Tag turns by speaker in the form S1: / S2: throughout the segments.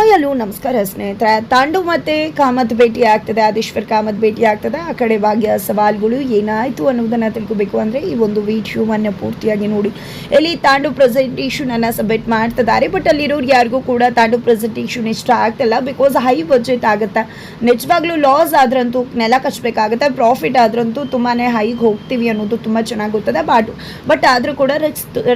S1: Hi hello ನಮಸ್ಕಾರ ಸ್ನೇಹಿತರೆ. ತಾಂಡು ಮತ್ತು ಕಾಮತ್ ಭೇಟಿ ಆಗ್ತದೆ, ಆದೇಶ್ವರ್ ಕಾಮತ್ ಭೇಟಿ ಆಗ್ತದೆ. ಆ ಕಡೆ ಭಾಗ್ಯ ಸವಾಲುಗಳು ಏನಾಯಿತು ಅನ್ನೋದನ್ನು ತಿಳ್ಕೋಬೇಕು ಅಂದರೆ ಈ ಒಂದು ವಿಡಿಯೋವನ್ನು ಪೂರ್ತಿಯಾಗಿ ನೋಡಿ. ಇಲ್ಲಿ ತಾಂಡು ಪ್ರೆಸೆಂಟೇಷನನ್ನು ಸಬ್ಮಿಟ್ ಮಾಡ್ತಿದ್ದಾರೆ, ಬಟ್ ಅಲ್ಲಿರೋರು ಯಾರಿಗೂ ಕೂಡ ತಾಂಡು ಪ್ರೆಸೆಂಟೇಷನ್ ಇಷ್ಟ ಆಗ್ತಿಲ್ಲ. ಬಿಕಾಸ್ ಹೈ ಬಜೆಟ್ ಆಗುತ್ತೆ. ನಿಜವಾಗ್ಲೂ ಲಾಸ್ ಆದ್ರಂತೂ ನೆಲ ಕಚ್ಚಬೇಕಾಗುತ್ತೆ, ಪ್ರಾಫಿಟ್ ಆದ್ರಂತೂ ತುಂಬಾ ಹೈಗೆ ಹೋಗ್ತೀವಿ ಅನ್ನೋದು ತುಂಬ ಚೆನ್ನಾಗಿ ಗೊತ್ತದೆ. ಬಟ್ ಆದರೂ ಕೂಡ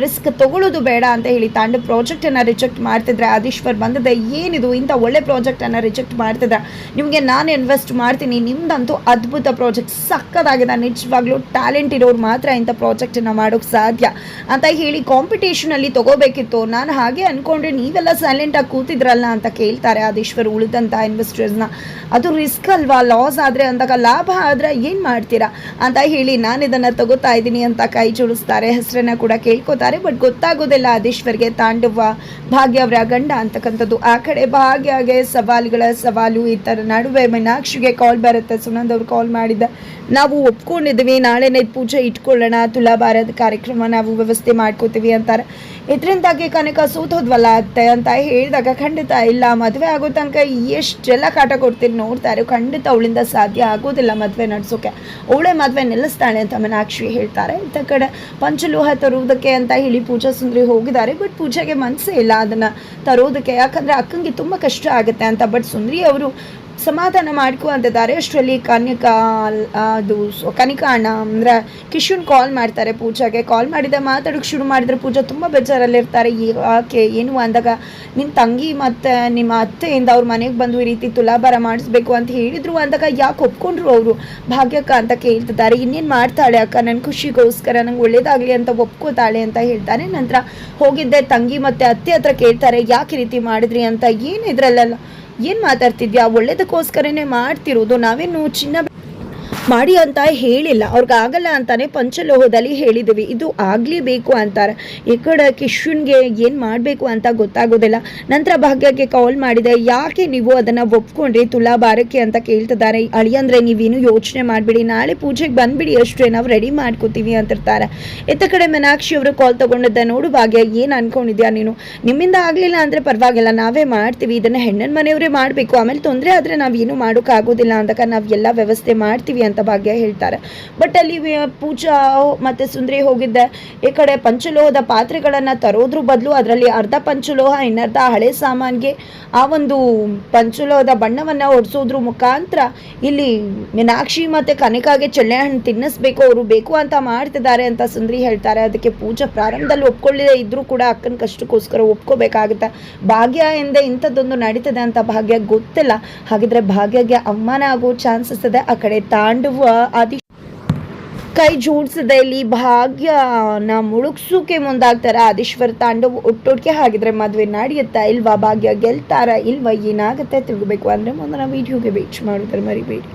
S1: ರಿಸ್ಕ್ ತಗೊಳ್ಳೋದು ಬೇಡ ಅಂತ ಹೇಳಿ ತಾಂಡು ಪ್ರಾಜೆಕ್ಟನ್ನು ರಿಜೆಕ್ಟ್ ಮಾಡ್ತಿದ್ರೆ ಆದೇಶ್ವರ್ ಬಂದಿದೆ. ಏನಿದು ಇಂಥ ಒಳ್ಳೆ ಪ್ರಾಜೆಕ್ಟನ್ನು ರಿಜೆಕ್ಟ್ ಮಾಡ್ತಿದ್ದ, ನಿಮಗೆ ನಾನು ಇನ್ವೆಸ್ಟ್ ಮಾಡ್ತೀನಿ, ನಿಮ್ದಂತೂ ಅದ್ಭುತ ಪ್ರಾಜೆಕ್ಟ್ ಸಕ್ಕದಾಗಿದೆ, ನಿಜವಾಗ್ಲೂ ಟ್ಯಾಲೆಂಟ್ ಇರೋರು ಮಾತ್ರ ಇಂಥ ಪ್ರಾಜೆಕ್ಟನ್ನು ಮಾಡೋಕ್ಕೆ ಸಾಧ್ಯ ಅಂತ ಹೇಳಿ ಕಾಂಪಿಟೇಷನಲ್ಲಿ ತಗೋಬೇಕಿತ್ತು. ನಾನು ಹಾಗೆ ಅಂದ್ಕೊಂಡ್ರೆ ನೀವೆಲ್ಲ ಸೈಲೆಂಟಾಗಿ ಕೂತಿದ್ರಲ್ಲ ಅಂತ ಕೇಳ್ತಾರೆ ಆದೇಶ್ವರ್ ಉಳಿದಂಥ ಇನ್ವೆಸ್ಟರ್ಸ್ನ. ಅದು ರಿಸ್ಕ್ ಅಲ್ವಾ, ಲಾಸ್ ಆದರೆ ಅಂದಾಗ ಲಾಭ ಆದರೆ ಏನು ಮಾಡ್ತೀರಾ ಅಂತ ಹೇಳಿ ನಾನು ಇದನ್ನು ತಗೋತಾ ಇದ್ದೀನಿ ಅಂತ ಕೈ ಜೋಡಿಸ್ತಾರೆ, ಹೆಸರನ್ನು ಕೂಡ ಕೇಳ್ಕೋತಾರೆ. ಬಟ್ ಗೊತ್ತಾಗೋದಿಲ್ಲ ಆದೇಶ್ವರ್ಗೆ ತಾಂಡವ ಭಾಗ್ಯ ಅವರ ಗಂಡ ಅಂತಕ್ಕಂಥದ್ದು. ಆ ಕಡೆ ಭಾಗ್ಯಗೆ ಸವಾಲುಗಳ ಸವಾಲು. ಈ ಥರ ನಡುವೆ ಮೀನಾಕ್ಷಿಗೆ ಕಾಲ್ ಬರುತ್ತೆ. ಸುನಂದ್ ಅವ್ರು ಕಾಲ್ ಮಾಡಿದ್ದ, ನಾವು ಒಪ್ಕೊಂಡಿದ್ದೀವಿ, ನಾಳೆನೇ ಪೂಜೆ ಇಟ್ಕೊಳ್ಳೋಣ, ತುಲಾಭಾರದ ಕಾರ್ಯಕ್ರಮ ನಾವು ವ್ಯವಸ್ಥೆ ಮಾಡ್ಕೋತೀವಿ ಅಂತಾರೆ. ಇದರಿಂದಾಗಿ ಕನಕ ಸೋತೋದ್ವಲ್ಲ ಅತ್ತೆ ಅಂತ ಹೇಳಿದಾಗ, ಖಂಡಿತ ಇಲ್ಲ, ಮದುವೆ ಆಗೋ ತನಕ ಎಷ್ಟೆಲ್ಲ ಕಾಟ ಕೊಡ್ತೀರಿ ನೋಡ್ತಾರೆ, ಖಂಡಿತ ಅವಳಿಂದ ಸಾಧ್ಯ ಆಗೋದಿಲ್ಲ ಮದುವೆ ನಡೆಸೋಕೆ, ಅವಳೇ ಮದುವೆ ನಿಲ್ಲಿಸ್ತಾಳೆ ಅಂತ ಮೀನಾಕ್ಷಿ ಹೇಳ್ತಾರೆ. ಇಂಥ ಕಡೆ ಪಂಚಲೋಹ ತರುವುದಕ್ಕೆ ಅಂತ ಹೇಳಿ ಪೂಜಾ ಸುಂದರಿ ಹೋಗಿದ್ದಾರೆ. ಬಟ್ ಪೂಜೆಗೆ ಮನಸ್ಸೇ ಇಲ್ಲ ಅದನ್ನು ತರೋದಕ್ಕೆ, ಯಾಕಂದರೆ ಅಕ್ಕಂಗೆ ತುಂಬ ಕಷ್ಟ ಆಗುತ್ತೆ ಅಂತ. ಬಟ್ ಸುಂದರಿ ಅವರು ಸಮಾಧಾನ ಮಾಡ್ಕೊ ಅಂತಿದ್ದಾರೆ. ಅಷ್ಟರಲ್ಲಿ ಕನಿಕಾ ಅಣ್ಣ ಅಂದರೆ ಕಿಶನ್ ಕಾಲ್ ಮಾಡ್ತಾರೆ ಪೂಜಾಗೆ. ಕಾಲ್ ಮಾಡಿದ ಮಾತಾಡೋಕ್ಕೆ ಶುರು ಮಾಡಿದ್ರೆ ಪೂಜಾ ತುಂಬ ಬೇಜಾರಲ್ಲಿರ್ತಾರೆ. ಯಾಕೆ ಏನು ಅಂದಾಗ, ನಿಮ್ಮ ತಂಗಿ ಮತ್ತು ನಿಮ್ಮ ಅತ್ತೆಯಿಂದ ಅವ್ರ ಮನೆಗೆ ಬಂದು ಈ ರೀತಿ ತುಲಾಭಾರ ಮಾಡಿಸ್ಬೇಕು ಅಂತ ಹೇಳಿದರು ಅಂದಾಗ ಯಾಕೆ ಒಪ್ಕೊಂಡ್ರು ಅವರು ಭಾಗ್ಯಕ್ಕ ಅಂತ ಕೇಳ್ತಿದ್ದಾರೆ. ಇನ್ನೇನು ಮಾಡ್ತಾಳೆ ಅಕ್ಕ, ನನ್ನ ಖುಷಿಗೋಸ್ಕರ ನಂಗೆ ಒಳ್ಳೇದಾಗಲಿ ಅಂತ ಒಪ್ಕೋತಾಳೆ ಅಂತ ಹೇಳ್ತಾರೆ. ನಂತರ ಹೋಗಿದ್ದೆ ತಂಗಿ ಮತ್ತು ಅತ್ತೆ ಹತ್ರ ಕೇಳ್ತಾರೆ, ಯಾಕೆ ಈ ರೀತಿ ಮಾಡಿದ್ರಿ ಅಂತ. ಏನು ಇದ್ರಲ್ಲ, ಏನು ಮಾತಾಡ್ತಿದ್ಯಾ, ಒಳ್ಳೇದಕ್ಕೋಸ್ಕರನೇ ಮಾಡ್ತಿರೋದು, ನಾವೇನು ಚಿನ್ನ ಮಾಡಿ ಅಂತ ಹೇಳಿಲ್ಲ, ಅವ್ರಿಗಾಗಲ್ಲ ಅಂತಾನೆ ಪಂಚಲೋಹದಲ್ಲಿ ಹೇಳಿದ್ದೀವಿ, ಇದು ಆಗಲೇಬೇಕು ಅಂತಾರೆ. ಈ ಕಡೆ ಕಿಶನ್ಗೆ ಏನು ಮಾಡಬೇಕು ಅಂತ ಗೊತ್ತಾಗೋದಿಲ್ಲ. ನಂತರ ಭಾಗ್ಯಕ್ಕೆ ಕಾಲ್ ಮಾಡಿದೆ, ಯಾಕೆ ನೀವು ಅದನ್ನು ಒಪ್ಕೊಂಡ್ರಿ ತುಲಾಭಾರಕ್ಕೆ ಅಂತ ಕೇಳ್ತಿದ್ದಾರೆ. ಅಳಿಯಂದ್ರೆ ನೀವೇನು ಯೋಚನೆ ಮಾಡಿಬಿಡಿ, ನಾಳೆ ಪೂಜೆಗೆ ಬಂದುಬಿಡಿ ಅಷ್ಟೇ, ನಾವು ರೆಡಿ ಮಾಡ್ಕೋತೀವಿ ಅಂತಿರ್ತಾರೆ. ಇತ್ತ ಕಡೆ ಮೀನಾಕ್ಷಿ ಅವರು ಕಾಲ್ ತೊಗೊಂಡಿದ್ದೆ. ನೋಡು ಭಾಗ್ಯ, ಏನು ಅನ್ಕೊಂಡಿದ್ಯಾ ನೀನು, ನಿಮ್ಮಿಂದ ಆಗಲಿಲ್ಲ ಅಂದರೆ ಪರವಾಗಿಲ್ಲ, ನಾವೇ ಮಾಡ್ತೀವಿ, ಇದನ್ನು ಹೆಣ್ಣನ ಮನೆಯವರೇ ಮಾಡಬೇಕು, ಆಮೇಲೆ ತೊಂದರೆ ಆದರೆ ನಾವೇನು ಮಾಡೋಕ್ಕಾಗೋದಿಲ್ಲ ಅಂದಾಗ ನಾವು ಎಲ್ಲ ವ್ಯವಸ್ಥೆ ಮಾಡ್ತೀವಿ ಅಂತ ಭಾಗ್ಯ ಹೇಳ್ತಾರೆ. ಬಟ್ ಅಲ್ಲಿ ಪೂಜಾ ಮತ್ತೆ ಸುಂದರಿ ಹೋಗಿದ್ದೆ. ಈ ಕಡೆ ಪಂಚಲೋಹದ ಪಾತ್ರೆಗಳನ್ನು ತರೋದ್ರ ಬದಲು ಅದರಲ್ಲಿ ಅರ್ಧ ಪಂಚಲೋಹ ಇನ್ನರ್ಧ ಹಳೆ ಸಾಮಾನಿಗೆ ಆ ಒಂದು ಪಂಚಲೋಹದ ಬಣ್ಣವನ್ನು ಹೊಡಿಸೋದ್ರ ಮುಖಾಂತರ ಇಲ್ಲಿ ಮೀನಾಕ್ಷಿ ಮತ್ತು ಕನಿಕಾಗೆ ಚಳ್ಳೆ ಹಣ್ಣು ತಿನ್ನಿಸ್ಬೇಕು, ಅವರು ಬೇಕು ಅಂತ ಮಾಡ್ತಿದ್ದಾರೆ ಅಂತ ಸುಂದರಿ ಹೇಳ್ತಾರೆ. ಅದಕ್ಕೆ ಪೂಜಾ ಪ್ರಾರಂಭದಲ್ಲಿ ಒಪ್ಕೊಳ್ಳಿದೆ ಇದ್ರೂ ಕೂಡ ಅಕ್ಕನ ಕಷ್ಟಕ್ಕೋಸ್ಕರ ಒಪ್ಕೋಬೇಕಾಗುತ್ತೆ. ಭಾಗ್ಯ ಎಂದೇ ಇಂಥದ್ದೊಂದು ನಡೀತದೆ ಅಂತ ಭಾಗ್ಯ ಗೊತ್ತಿಲ್ಲ. ಹಾಗಿದ್ರೆ ಭಾಗ್ಯಗೆ ಅವಮಾನ ಆಗೋ ಚಾನ್ಸಸ್ ಇದೆ. ಆ ಕಡೆ ತಾಂಡವ ಕೈ ಜೋಡಿಸಿದೆ. ಇಲ್ಲಿ ಭಾಗ್ಯನ ಮುಳುಗ್ಸೋಕೆ ಮುಂದಾಗ್ತಾರೆ ಆದೇಶ್ವರ್ ತಾಂಡವ್ ಒಟ್ಟೊಟ್ಟಿಗೆ. ಹಾಗಿದ್ರೆ ಮದುವೆ ನಡೆಯುತ್ತಾ ಇಲ್ವಾ, ಭಾಗ್ಯ ಗೆಲ್ತಾರ ಇಲ್ವಾ, ಏನಾಗುತ್ತೆ ತಿಳ್ಕೋಬೇಕು ಅಂದರೆ ಮುಂದಿನ ವಿಡಿಯೋಗೆ ವೇಟ್ ಮಾಡೋದ್ರ ಮರಿಬೇಡಿ.